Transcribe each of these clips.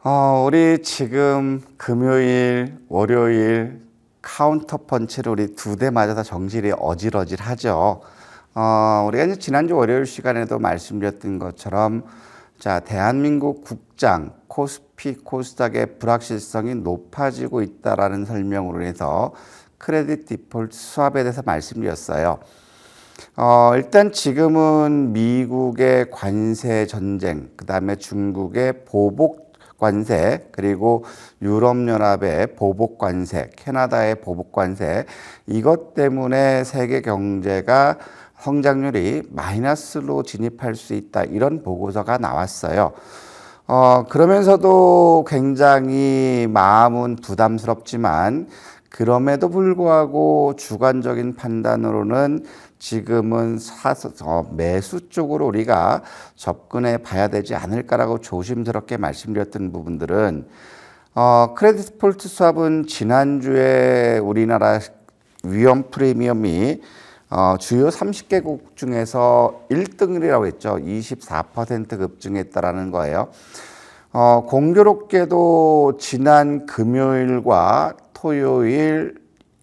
우리 지금 금요일, 월요일 카운터 펀치를 우리 두 대 맞아서 정신이 어질어질하죠. 우리가 이제 지난주 월요일 시간에도 말씀드렸던 것처럼 자, 대한민국 국장, 코스피, 코스닥의 불확실성이 높아지고 있다라는 설명으로 해서 크레딧 디폴트 스왑에 대해서 말씀드렸어요. 일단 지금은 미국의 관세 전쟁, 그 다음에 중국의 보복 관세, 그리고 유럽연합의 보복 관세, 캐나다의 보복 관세, 이것 때문에 세계 경제가 성장률이 마이너스로 진입할 수 있다, 이런 보고서가 나왔어요. 그러면서도 굉장히 마음은 부담스럽지만 그럼에도 불구하고 주관적인 판단으로는 지금은 매수 쪽으로 우리가 접근해 봐야 되지 않을까라고 조심스럽게 말씀드렸던 부분들은 크레딧 디폴트 스왑은 지난주에 우리나라 위험 프리미엄이 주요 30개국 중에서 1등이라고 했죠. 24% 급증했다라는 거예요. 공교롭게도 지난 금요일과 토요일,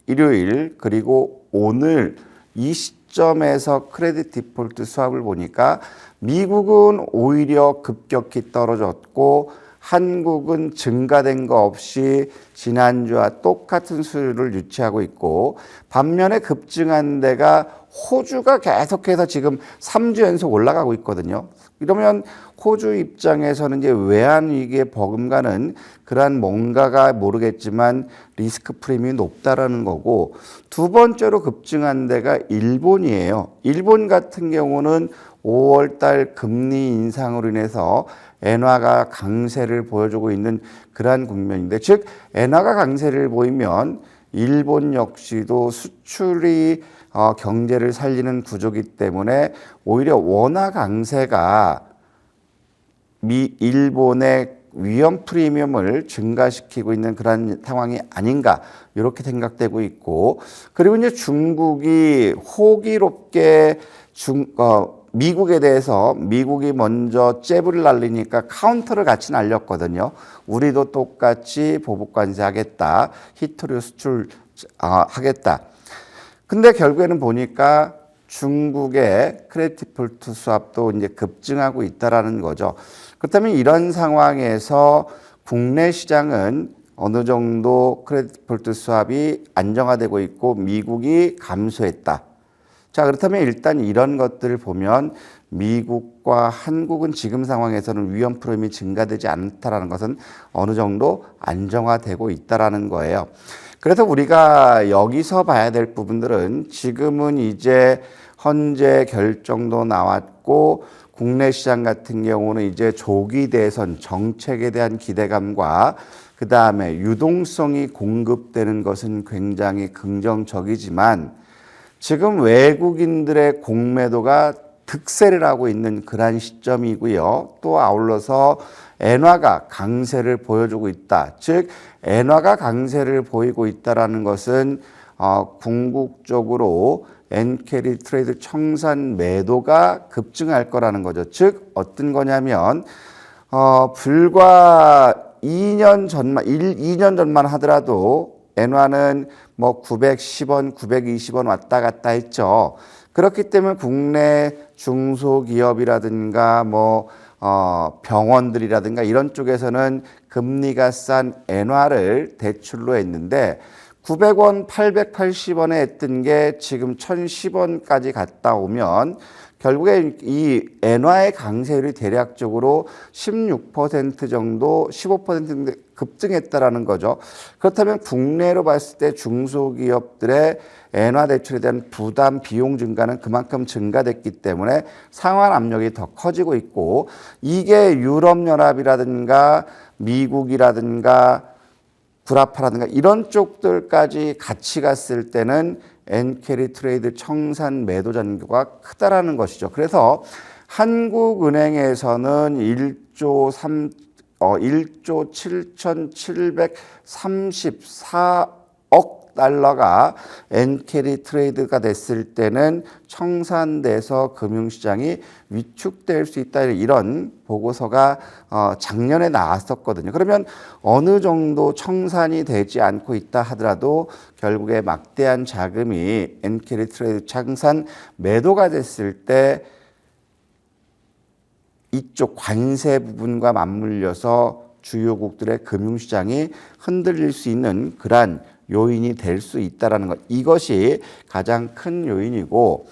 일요일, 그리고 오늘 이 시점에서 크레딧 디폴트 스왑을 보니까 미국은 오히려 급격히 떨어졌고 한국은 증가된 거 없이 지난주와 똑같은 수율을 유지하고 있고, 반면에 급증한 데가 호주가 계속해서 지금 3주 연속 올라가고 있거든요. 이러면 호주 입장에서는 이제 외환위기에 버금가는 그러한 뭔가가 모르겠지만 리스크 프리미엄이 높다라는 거고, 두 번째로 급증한 데가 일본이에요. 일본 같은 경우는 5월 달 금리 인상으로 인해서 엔화가 강세를 보여주고 있는 그러한 국면인데, 즉 엔화가 강세를 보이면 일본 역시도 수출이 경제를 살리는 구조이기 때문에 오히려 원화 강세가 일본의 위험 프리미엄을 증가시키고 있는 그런 상황이 아닌가, 이렇게 생각되고 있고, 그리고 이제 중국이 호기롭게 미국에 대해서 미국이 먼저 잽을 날리니까 카운터를 같이 날렸거든요. 우리도 똑같이 보복 관세하겠다, 히토류 수출 하겠다. 근데 결국에는 보니까 중국의 크레딧 디폴트 스왑도 이제 급증하고 있다라는 거죠. 그렇다면 이런 상황에서 국내 시장은 어느 정도 크레딧 디폴트 스왑이 안정화되고 있고 미국이 감소했다. 자, 그렇다면 일단 이런 것들을 보면 미국과 한국은 지금 상황에서는 위험 프리미엄이 증가되지 않다라는 것은 어느 정도 안정화되고 있다라는 거예요. 그래서 우리가 여기서 봐야 될 부분들은 지금은 이제 현재 결정도 나왔고 국내 시장 같은 경우는 이제 조기 대선 정책에 대한 기대감과 그 다음에 유동성이 공급되는 것은 굉장히 긍정적이지만 지금 외국인들의 공매도가 득세를 하고 있는 그러한 시점이고요. 또 아울러서 엔화가 강세를 보여주고 있다. 즉 엔화가 강세를 보이고 있다라는 것은 궁극적으로 엔캐리 트레이드 청산 매도가 급증할 거라는 거죠. 즉 어떤 거냐면 불과 2년 전만 하더라도 엔화는 뭐 910원, 920원 왔다 갔다 했죠. 그렇기 때문에 국내 중소기업이라든가 병원들이라든가 이런 쪽에서는 금리가 싼 엔화를 대출로 했는데 900원, 880원에 했던 게 지금 1010원까지 갔다 오면 결국에 이 엔화의 강세율이 대략적으로 16% 정도, 15% 정도 급증했다라는 거죠. 그렇다면 국내로 봤을 때 중소기업들의 엔화 대출에 대한 부담 비용 증가는 그만큼 증가됐기 때문에 상환 압력이 더 커지고 있고, 이게 유럽연합이라든가 미국이라든가 구라파라든가 이런 쪽들까지 같이 갔을 때는 엔캐리 트레이드 청산 매도 잔고가 크다라는 것이죠. 그래서 한국은행에서는 1조 7,734억 달러가 엔캐리 트레이드가 됐을 때는 청산돼서 금융시장이 위축될 수 있다, 이런 보고서가 작년에 나왔었거든요. 그러면 어느 정도 청산이 되지 않고 있다 하더라도 결국에 막대한 자금이 엔캐리 트레이드 청산 매도가 됐을 때 이쪽 관세 부분과 맞물려서 주요국들의 금융시장이 흔들릴 수 있는 그러한 요인이 될 수 있다는 것, 이것이 가장 큰 요인이고,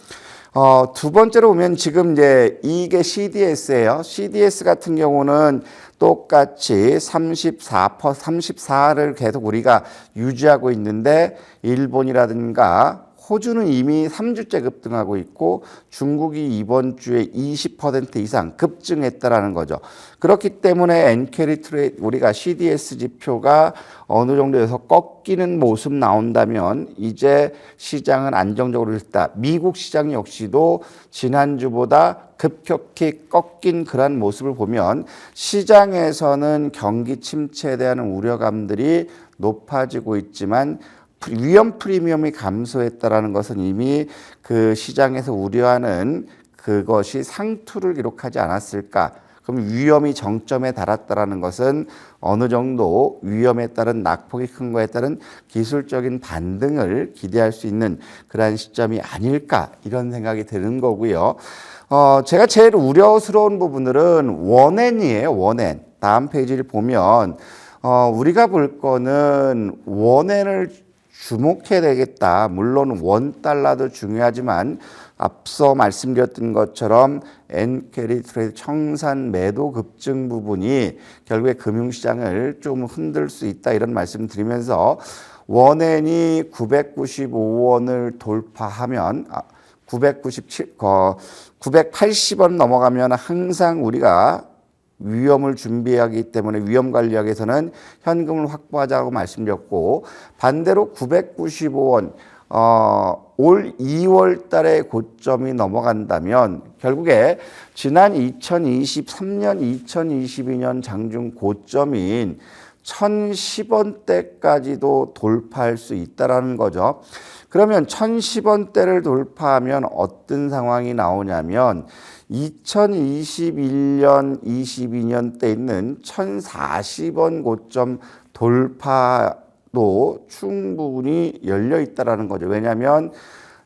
두 번째로 보면 지금 이제 이게 CDS예요. CDS 같은 경우는 똑같이 34를 계속 우리가 유지하고 있는데, 일본이라든가 호주는 이미 3주째 급등하고 있고 중국이 이번 주에 20% 이상 급증했다라는 거죠. 그렇기 때문에 엔캐리 트레이드, 우리가 CDS 지표가 어느 정도에서 꺾이는 모습 나온다면 이제 시장은 안정적으로 있다. 미국 시장 역시도 지난주보다 급격히 꺾인 그런 모습을 보면 시장에서는 경기 침체에 대한 우려감들이 높아지고 있지만 위험 프리미엄이 감소했다라는 것은 이미 그 시장에서 우려하는 그것이 상투를 기록하지 않았을까? 그럼 위험이 정점에 달았다라는 것은 어느 정도 위험에 따른 낙폭이 큰 거에 따른 기술적인 반등을 기대할 수 있는 그러한 시점이 아닐까, 이런 생각이 드는 거고요. 제가 제일 우려스러운 부분들은 원엔이에요. 원엔. 다음 페이지를 보면 우리가 볼 거는 원엔을 주목해야 되겠다. 물론 원달러도 중요하지만 앞서 말씀드렸던 것처럼 엔캐리 트레이드 청산 매도 급증 부분이 결국에 금융시장을 좀 흔들 수 있다, 이런 말씀 드리면서 원엔이 995원을 돌파하면 980원 넘어가면 항상 우리가 위험을 준비하기 때문에 위험 관리학에서는 현금을 확보하자고 말씀드렸고, 반대로 995원 올 2월 달에 고점이 넘어간다면 결국에 지난 2023년, 2022년 장중 고점인 1010원대까지도 돌파할 수 있다는 거죠. 그러면 1010원대를 돌파하면 어떤 상황이 나오냐면 2021년, 22년 때 있는 1040원 고점 돌파도 충분히 열려 있다는 거죠. 왜냐하면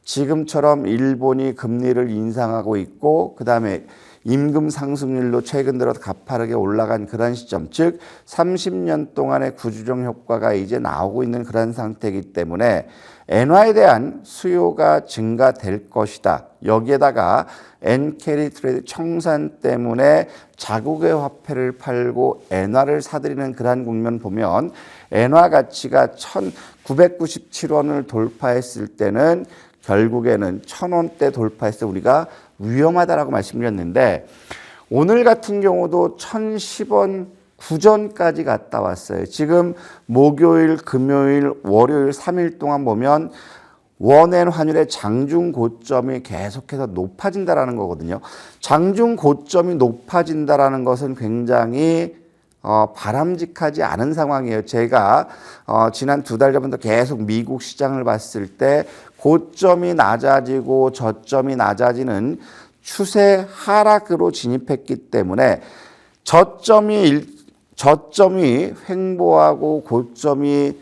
지금처럼 일본이 금리를 인상하고 있고 그다음에 임금 상승률로 최근 들어 가파르게 올라간 그런 시점, 즉 30년 동안의 구조정 효과가 이제 나오고 있는 그런 상태이기 때문에 엔화에 대한 수요가 증가될 것이다. 여기에다가 엔캐리 트레이드 청산 때문에 자국의 화폐를 팔고 엔화를 사들이는 그러한 국면 보면 엔화 가치가 1997원을 돌파했을 때는 결국에는 1000원대 돌파해서 우리가 위험하다라고 말씀드렸는데, 오늘 같은 경우도 1010원 구전까지 갔다 왔어요. 지금 목요일, 금요일, 월요일 3일 동안 보면 원엔 환율의 장중 고점이 계속해서 높아진다라는 거거든요. 장중 고점이 높아진다라는 것은 굉장히 바람직하지 않은 상황이에요. 제가 지난 2달 전부터 계속 미국 시장을 봤을 때 고점이 낮아지고 저점이 낮아지는 추세 하락으로 진입했기 때문에 저점이 횡보하고 고점이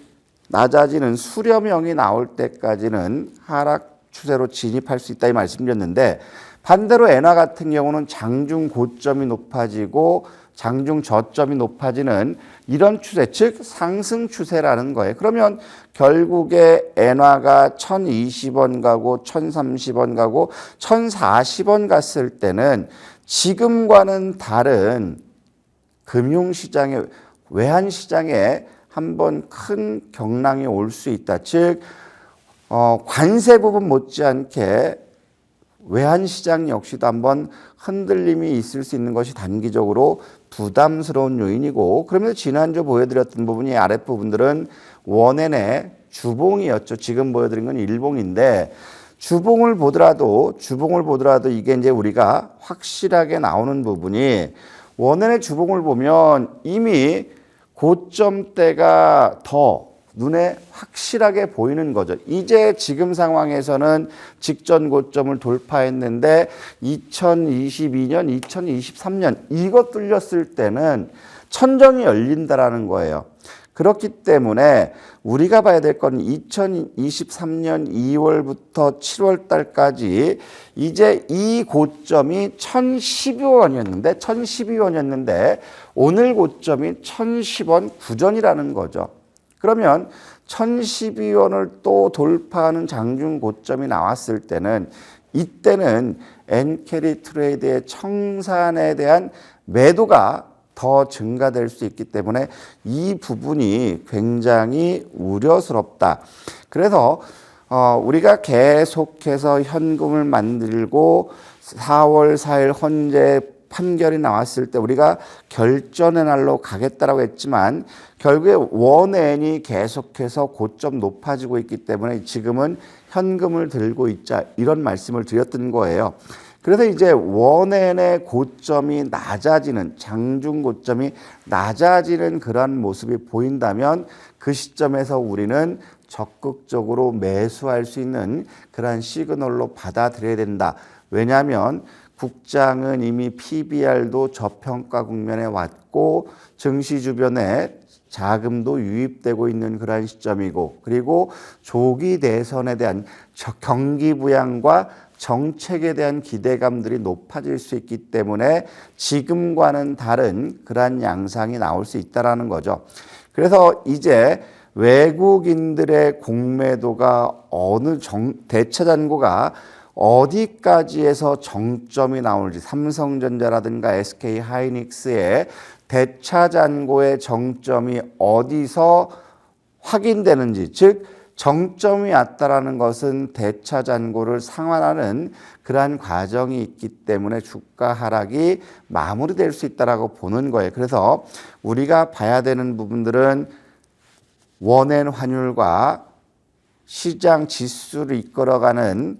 낮아지는 수렴형이 나올 때까지는 하락 추세로 진입할 수 있다, 이 말씀드렸는데, 반대로 엔화 같은 경우는 장중 고점이 높아지고 장중 저점이 높아지는 이런 추세, 즉 상승 추세라는 거예요. 그러면 결국에 엔화가 1020원 가고 1030원 가고 1040원 갔을 때는 지금과는 다른 금융시장의 외환시장에 한번 큰 경랑이 올 수 있다. 즉 관세 부분 못지않게 외환시장 역시도 한번 흔들림이 있을 수 있는 것이 단기적으로 부담스러운 요인이고, 그러면서 지난주 보여드렸던 부분이 아랫부분들은 원엔의 주봉이었죠. 지금 보여드린 건 일봉인데 주봉을 보더라도 이게 이제 우리가 확실하게 나오는 부분이, 원엔의 주봉을 보면 이미 고점대가 더 눈에 확실하게 보이는 거죠. 이제 지금 상황에서는 직전 고점을 돌파했는데 2022년, 2023년 이거 뚫렸을 때는 천정이 열린다라는 거예요. 그렇기 때문에 우리가 봐야 될 건 2023년 2월부터 7월 달까지 이제 이 고점이 1012원이었는데 오늘 고점이 1010원 구전이라는 거죠. 그러면 1012원을 또 돌파하는 장중 고점이 나왔을 때는 이때는 엔캐리 트레이드의 청산에 대한 매도가 더 증가될 수 있기 때문에 이 부분이 굉장히 우려스럽다. 그래서 우리가 계속해서 현금을 만들고 4월 4일 헌재 판결이 나왔을 때 우리가 결전의 날로 가겠다라고 했지만 결국에 원엔이 계속해서 고점 높아지고 있기 때문에 지금은 현금을 들고 있자 이런 말씀을 드렸던 거예요. 그래서 이제 원엔의 고점이 낮아지는 장중 고점이 낮아지는 그런 모습이 보인다면 그 시점에서 우리는 적극적으로 매수할 수 있는 그런 시그널로 받아들여야 된다. 왜냐하면 국장은 이미 PBR도 저평가 국면에 왔고 증시 주변에 자금도 유입되고 있는 그러한 시점이고 그리고 조기 대선에 대한 경기 부양과 정책에 대한 기대감들이 높아질 수 있기 때문에 지금과는 다른 그러한 양상이 나올 수 있다는 거죠. 그래서 이제 외국인들의 공매도가 대차 잔고가 어디까지에서 정점이 나올지 삼성전자라든가 SK 하이닉스의 대차 잔고의 정점이 어디서 확인되는지 즉 정점이 왔다라는 것은 대차 잔고를 상환하는 그러한 과정이 있기 때문에 주가 하락이 마무리될 수 있다라고 보는 거예요. 그래서 우리가 봐야 되는 부분들은 원엔 환율과 시장 지수를 이끌어가는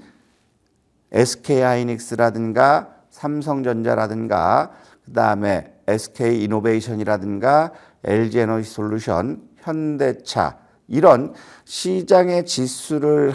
SK하이닉스라든가 삼성전자라든가 그다음에 SK이노베이션이라든가 LG에너지솔루션, 현대차 이런 시장의 지수를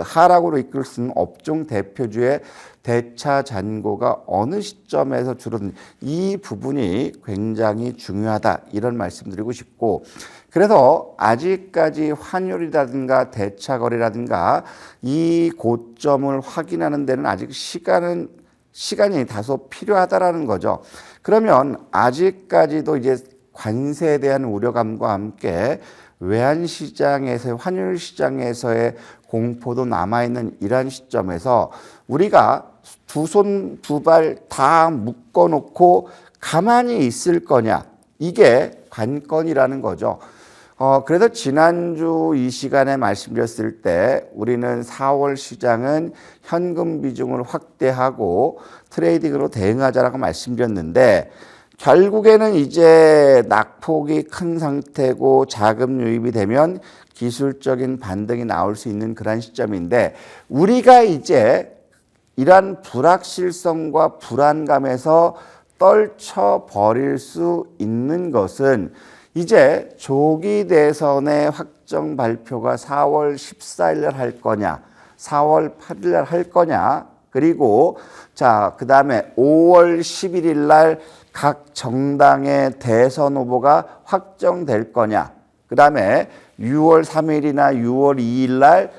하락으로 이끌 수 있는 업종 대표주의 대차 잔고가 어느 시점에서 줄어든 이 부분이 굉장히 중요하다 이런 말씀드리고 싶고 그래서 아직까지 환율이라든가 대차 거래라든가 이 고점을 확인하는 데는 아직 시간이 다소 필요하다라는 거죠. 그러면 아직까지도 이제 관세에 대한 우려감과 함께 외환시장에서의 환율시장에서의 공포도 남아있는 이러한 시점에서 우리가 두 손 두 발 다 묶어놓고 가만히 있을 거냐 이게 관건이라는 거죠. 그래서 지난주 이 시간에 말씀드렸을 때 우리는 4월 시장은 현금 비중을 확대하고 트레이딩으로 대응하자라고 말씀드렸는데 결국에는 이제 낙폭이 큰 상태고 자금 유입이 되면 기술적인 반등이 나올 수 있는 그런 시점인데 우리가 이제 이러한 불확실성과 불안감에서 떨쳐버릴 수 있는 것은 이제 조기 대선의 확정 발표가 4월 14일 날 할 거냐 4월 8일 날 할 거냐 그리고 그다음에 5월 11일 날 각 정당의 대선 후보가 확정될 거냐 그다음에 6월 3일이나 6월 2일 날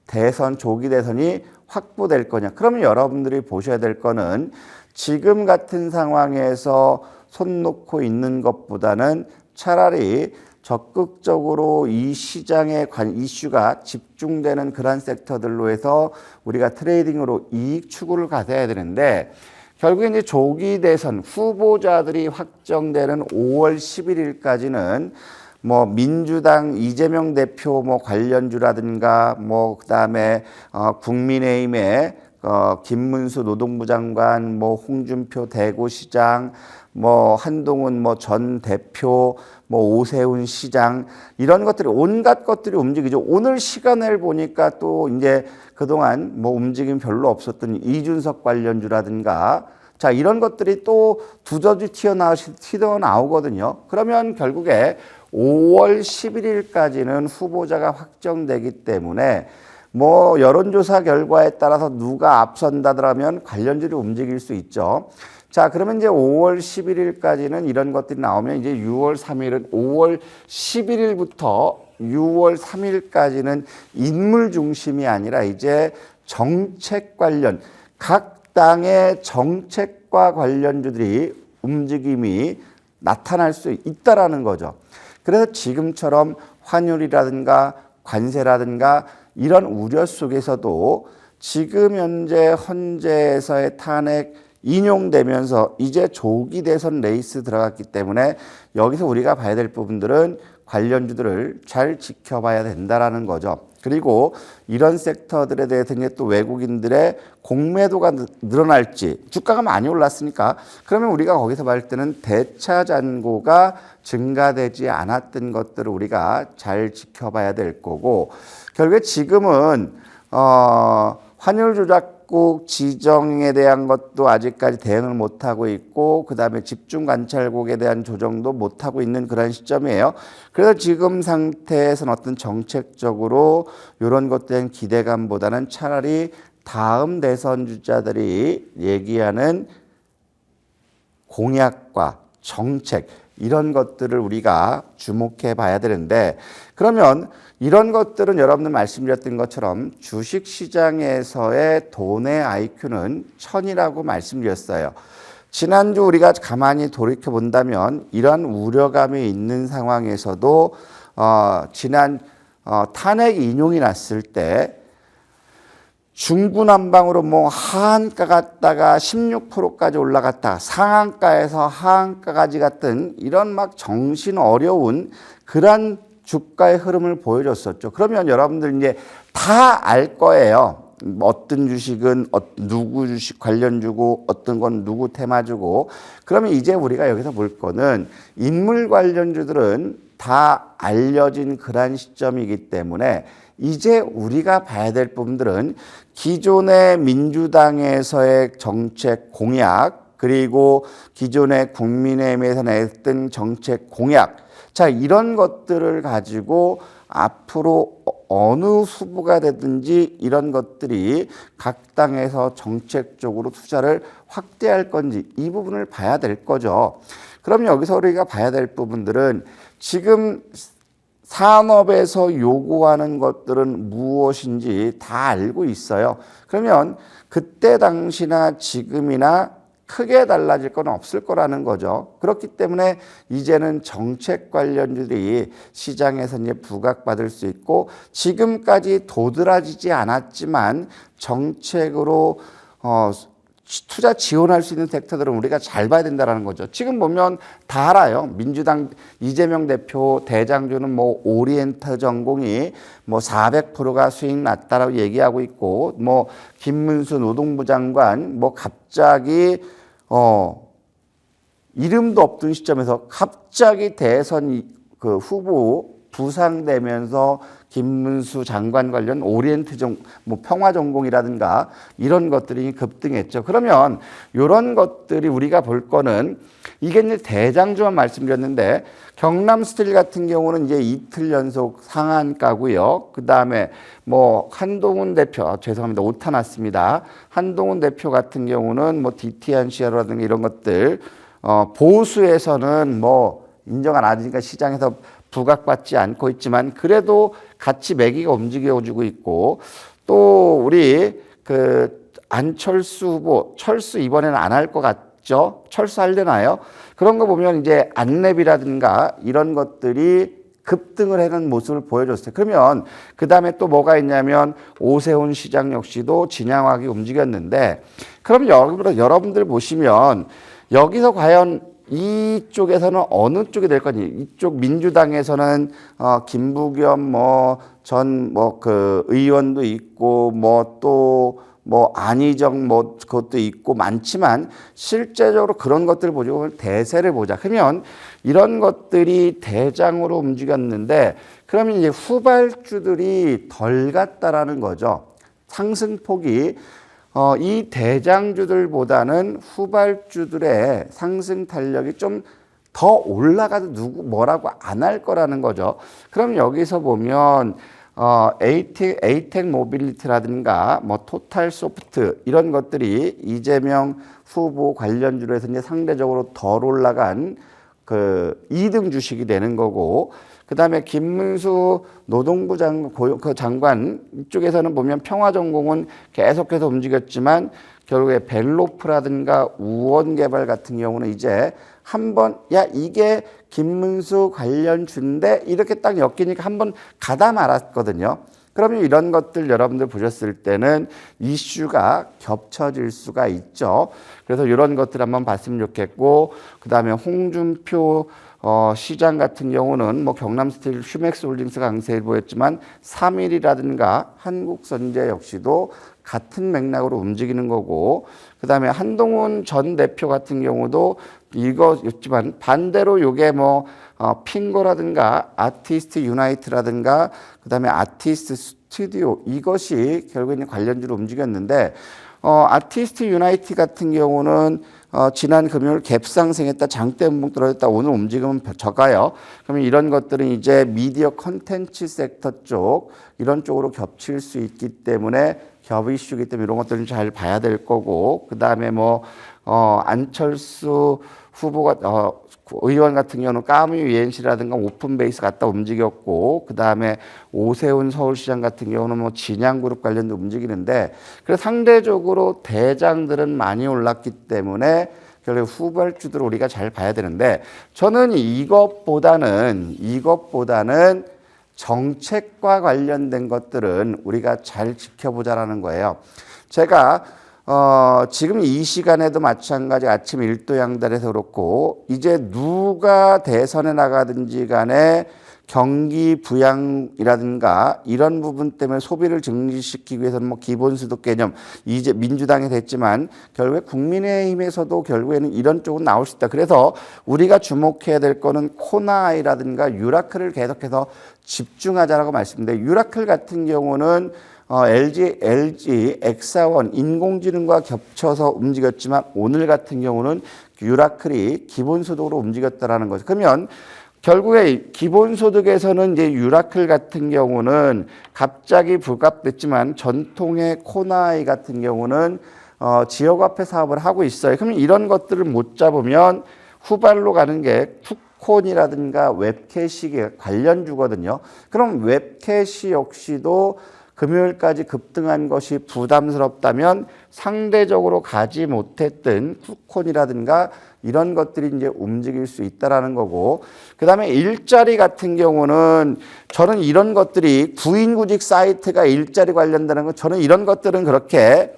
대선 조기 대선이 확보될 거냐 그러면 여러분들이 보셔야 될 거는 지금 같은 상황에서 손 놓고 있는 것보다는 차라리 적극적으로 이 시장의 이슈가 집중되는 그런 섹터들로 해서 우리가 트레이딩으로 이익 추구를 가져야 되는데 결국에 이제 조기 대선 후보자들이 확정되는 5월 11일까지는 뭐 민주당 이재명 대표 뭐 관련주라든가 뭐 그다음에 국민의힘의 김문수 노동부 장관 뭐 홍준표 대구시장 뭐 한동훈 뭐 전 대표 뭐 오세훈 시장 이런 것들이 온갖 것들이 움직이죠. 오늘 시간을 보니까 또 이제 그동안 뭐 움직임 별로 없었던 이준석 관련주라든가 이런 것들이 또 두저지 튀어나오거든요. 그러면 결국에 5월 11일까지는 후보자가 확정되기 때문에 뭐 여론조사 결과에 따라서 누가 앞선다더라면 관련주를 움직일 수 있죠. 자, 그러면 이제 5월 11일까지는 이런 것들이 나오면 이제 6월 3일은 5월 11일부터 6월 3일까지는 인물 중심이 아니라 이제 정책 관련 각 당의 정책과 관련주들이 움직임이 나타날 수 있다라는 거죠. 그래서 지금처럼 환율이라든가 관세라든가 이런 우려 속에서도 지금 현재 헌재에서의 탄핵 인용되면서 이제 조기 대선 레이스 들어갔기 때문에 여기서 우리가 봐야 될 부분들은 관련주들을 잘 지켜봐야 된다라는 거죠. 그리고 이런 섹터들에 대해서 또 외국인들의 공매도가 늘어날지, 주가가 많이 올랐으니까 그러면 우리가 거기서 볼 때는 대차 잔고가 증가되지 않았던 것들을 우리가 잘 지켜봐야 될 거고, 결국에 지금은 환율 조작국 지정에 대한 것도 아직까지 대응을 못하고 있고, 그 다음에 집중 관찰국에 대한 조정도 못하고 있는 그런 시점이에요. 그래서 지금 상태에서는 어떤 정책적으로 이런 것에 대한 기대감보다는 차라리 다음 대선 주자들이 얘기하는 공약과 정책, 이런 것들을 우리가 주목해 봐야 되는데, 그러면 이런 것들은 여러분들 말씀드렸던 것처럼 주식시장에서의 돈의 IQ는 1000이라고 말씀드렸어요. 지난주 우리가 가만히 돌이켜 본다면 이런 우려감이 있는 상황에서도 지난 탄핵 인용이 났을 때 중구난방으로 뭐 하한가 갔다가 16%까지 올라갔다, 상한가에서 하한가까지 갔던 이런 막 정신 어려운 그런 주가의 흐름을 보여줬었죠. 그러면 여러분들 이제 다 알 거예요. 어떤 주식은 누구 주식 관련주고 어떤 건 누구 테마주고. 그러면 이제 우리가 여기서 볼 거는 인물 관련주들은 다 알려진 그런 시점이기 때문에 이제 우리가 봐야 될 부분들은 기존의 민주당에서의 정책 공약, 그리고 기존의 국민의힘에서 냈던 정책 공약, 자, 이런 것들을 가지고 앞으로 어느 후보가 되든지 이런 것들이 각 당에서 정책적으로 투자를 확대할 건지 이 부분을 봐야 될 거죠. 그럼 여기서 우리가 봐야 될 부분들은 지금 산업에서 요구하는 것들은 무엇인지 다 알고 있어요. 그러면 그때 당시나 지금이나 크게 달라질 건 없을 거라는 거죠. 그렇기 때문에 이제는 정책 관련주들이 시장에서 이제 부각받을 수 있고, 지금까지 도드라지지 않았지만 정책으로 투자 지원할 수 있는 섹터들은 우리가 잘 봐야 된다는 거죠. 지금 보면 다 알아요. 민주당 이재명 대표 대장주는 뭐 오리엔트 전공이 뭐 400%가 수익 났다라고 얘기하고 있고, 뭐 김문수 노동부 장관 뭐 갑자기 이름도 없던 시점에서 갑자기 대선 그 후보 부상되면서 김문수 장관 관련 오리엔트 뭐 평화 전공이라든가 이런 것들이 급등했죠. 그러면 이런 것들이 우리가 볼 거는, 이게 이제 대장주만 말씀드렸는데 경남 스틸 같은 경우는 이제 이틀 연속 상한가고요. 그 다음에 뭐 한동훈 대표, 죄송합니다, 오타 났습니다. 한동훈 대표 같은 경우는 뭐 DT한시아라든가 이런 것들 보수에서는 뭐 인정 안 하니까 시장에서 부각받지 않고 있지만 그래도 같이 매기가 움직여주고 있고, 또 우리 그 안철수 후보, 철수 이번에는 안 할 것 같죠? 철수 하려나요? 그런 거 보면 이제 안랩이라든가 이런 것들이 급등을 하는 모습을 보여줬어요. 그러면 그 다음에 또 뭐가 있냐면 오세훈 시장 역시도 진양하게 움직였는데, 그럼 여러분들 보시면 여기서 과연 이쪽에서는 어느 쪽이 될 건지, 이쪽 민주당에서는 김부겸 뭐 전 뭐 그 의원도 있고 뭐 또 뭐 안희정 뭐 그것도 있고 많지만 실제적으로 그런 것들을 보고 대세를 보자. 그러면 이런 것들이 대장으로 움직였는데, 그러면 이제 후발주들이 덜 갔다라는 거죠. 상승폭이 이 대장주들보다는 후발주들의 상승 탄력이 좀 더 올라가도 누구 뭐라고 안 할 거라는 거죠. 그럼 여기서 보면 에이텍 모빌리티라든가 뭐 토탈 소프트 이런 것들이 이재명 후보 관련주로 해서 이제 상대적으로 덜 올라간 그 2등 주식이 되는 거고, 그다음에 김문수 노동부 장관 이쪽에서는 보면 평화전공은 계속해서 움직였지만 결국에 벨로프라든가 우원개발 같은 경우는 이제 한번 이게 김문수 관련주인데 이렇게 딱 엮이니까 한번 가다 말았거든요. 그러면 이런 것들 여러분들 보셨을 때는 이슈가 겹쳐질 수가 있죠. 그래서 이런 것들 한번 봤으면 좋겠고, 그다음에 홍준표 시장 같은 경우는 뭐 경남스틸 휴맥스홀딩스가 강세를 보였지만 3일이라든가 한국선제 역시도 같은 맥락으로 움직이는 거고, 그다음에 한동훈 전 대표 같은 경우도 이거였지만 반대로 요게 뭐 핑거라든가 아티스트 유나이트라든가 그다음에 아티스트 스튜디오 이것이 결국에는 관련주로 움직였는데, 아티스트 유나이트 같은 경우는 지난 금요일 갭상승했다, 장대 음봉 떨어졌다, 오늘 움직임은 적어요. 그러면 이런 것들은 이제 미디어 컨텐츠 섹터 쪽 이런 쪽으로 겹칠 수 있기 때문에 겹 이슈이기 때문에 이런 것들은 잘 봐야 될 거고, 그 다음에 뭐 안철수 후보가 의원 같은 경우는 까미 UNC라든가 오픈베이스 갔다 움직였고, 그 다음에 오세훈 서울시장 같은 경우는 뭐 진양그룹 관련도 움직이는데, 그래서 상대적으로 대장들은 많이 올랐기 때문에 결국 후발주들을 우리가 잘 봐야 되는데, 저는 이것보다는 정책과 관련된 것들은 우리가 잘 지켜보자라는 거예요. 제가 지금 이 시간에도 마찬가지 아침 일도양단에서 그렇고, 이제 누가 대선에 나가든지 간에 경기 부양이라든가 이런 부분 때문에 소비를 증진시키기 위해서는 뭐 기본소득 개념 이제 민주당이 됐지만 결국에 국민의힘에서도 결국에는 이런 쪽은 나올 수 있다. 그래서 우리가 주목해야 될 거는 코나아이라든가 유라클을 계속해서 집중하자라고 말씀드렸는데, 유라클 같은 경우는 LG 엑사원 인공지능과 겹쳐서 움직였지만 오늘 같은 경우는 유라클이 기본소득으로 움직였다라는 거죠. 그러면 결국에 기본소득에서는 이제 유라클 같은 경우는 갑자기 불갑됐지만 전통의 코나이 같은 경우는 지역화폐 사업을 하고 있어요. 그러면 이런 것들을 못 잡으면 후발로 가는 게 쿠콘이라든가 웹캐시 관련주거든요. 그럼 웹캐시 역시도 금요일까지 급등한 것이 부담스럽다면 상대적으로 가지 못했던 쿠콘이라든가 이런 것들이 이제 움직일 수 있다라는 거고, 그 다음에 일자리 같은 경우는 저는 이런 것들이 구인구직 사이트가 일자리 관련되는 거, 저는 이런 것들은 그렇게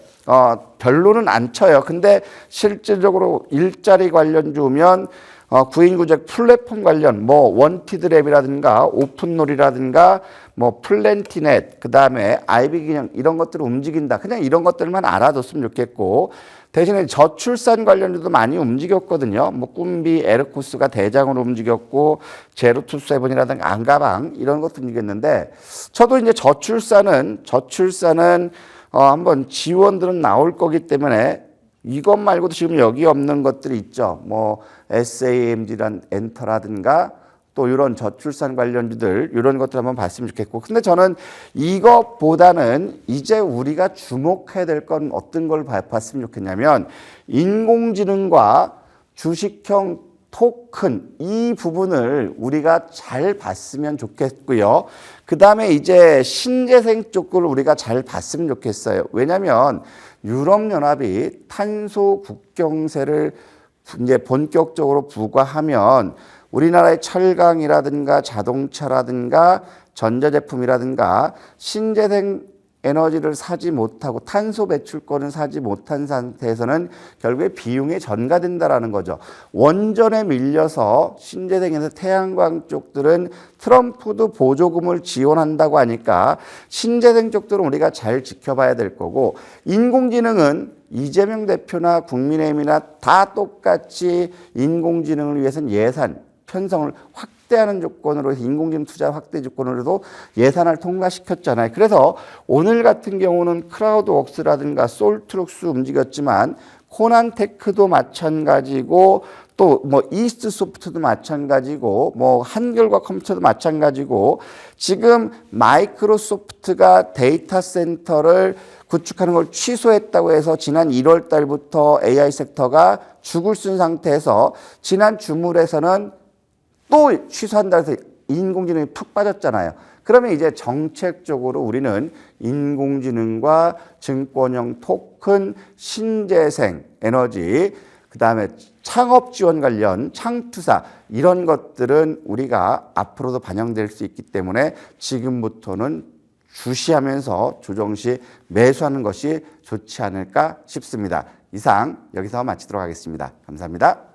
별로는 안 쳐요. 근데 실질적으로 일자리 관련주면 구인구직 플랫폼 관련 뭐 원티드랩이라든가 오픈놀이라든가 뭐 플랜티넷 그다음에 아이비기념 이런 것들을 움직인다. 그냥 이런 것들만 알아뒀으면 좋겠고, 대신에 저출산 관련주도 많이 움직였거든요. 뭐 꿈비 에르코스가 대장으로 움직였고 제로투세븐이라든가 안가방 이런 것도 움직였는데, 저도 이제 저출산은 한번 지원들은 나올 거기 때문에 이것 말고도 지금 여기 없는 것들이 있죠. 뭐 SAMG란 엔터라든가 또 이런 저출산 관련주들 이런 것들 한번 봤으면 좋겠고, 근데 저는 이것보다는 이제 우리가 주목해야 될 건 어떤 걸 봤으면 좋겠냐면 인공지능과 주식형 토큰 이 부분을 우리가 잘 봤으면 좋겠고요. 그 다음에 이제 신재생 쪽을 우리가 잘 봤으면 좋겠어요. 왜냐하면 유럽연합이 탄소 국경세를 이제 본격적으로 부과하면 우리나라의 철강이라든가 자동차라든가 전자제품이라든가 신재생 에너지를 사지 못하고 탄소 배출권을 사지 못한 상태에서는 결국에 비용이 전가된다라는 거죠. 원전에 밀려서 신재생에서 태양광 쪽들은 트럼프도 보조금을 지원한다고 하니까 신재생 쪽들은 우리가 잘 지켜봐야 될 거고, 인공지능은 이재명 대표나 국민의힘이나 다 똑같이 인공지능을 위해서는 예산 편성을 확대하는 조건으로 인공지능 투자 확대 조건으로도 예산을 통과시켰잖아요. 그래서 오늘 같은 경우는 크라우드웍스라든가 솔트룩스 움직였지만 코난테크도 마찬가지고 또 뭐 이스트 소프트도 마찬가지고 뭐 한결과 컴퓨터도 마찬가지고 지금 마이크로소프트가 데이터 센터를 구축하는 걸 취소했다고 해서 지난 1월 달부터 AI 섹터가 죽을 쓴 상태에서 지난 주물에서는 또 취소한다 해서 인공지능이 푹 빠졌잖아요. 그러면 이제 정책적으로 우리는 인공지능과 증권형 토큰, 신재생 에너지, 그다음에 창업 지원 관련 창투사 이런 것들은 우리가 앞으로도 반영될 수 있기 때문에 지금부터는 주시하면서 조정 시 매수하는 것이 좋지 않을까 싶습니다. 이상 여기서 마치도록 하겠습니다. 감사합니다.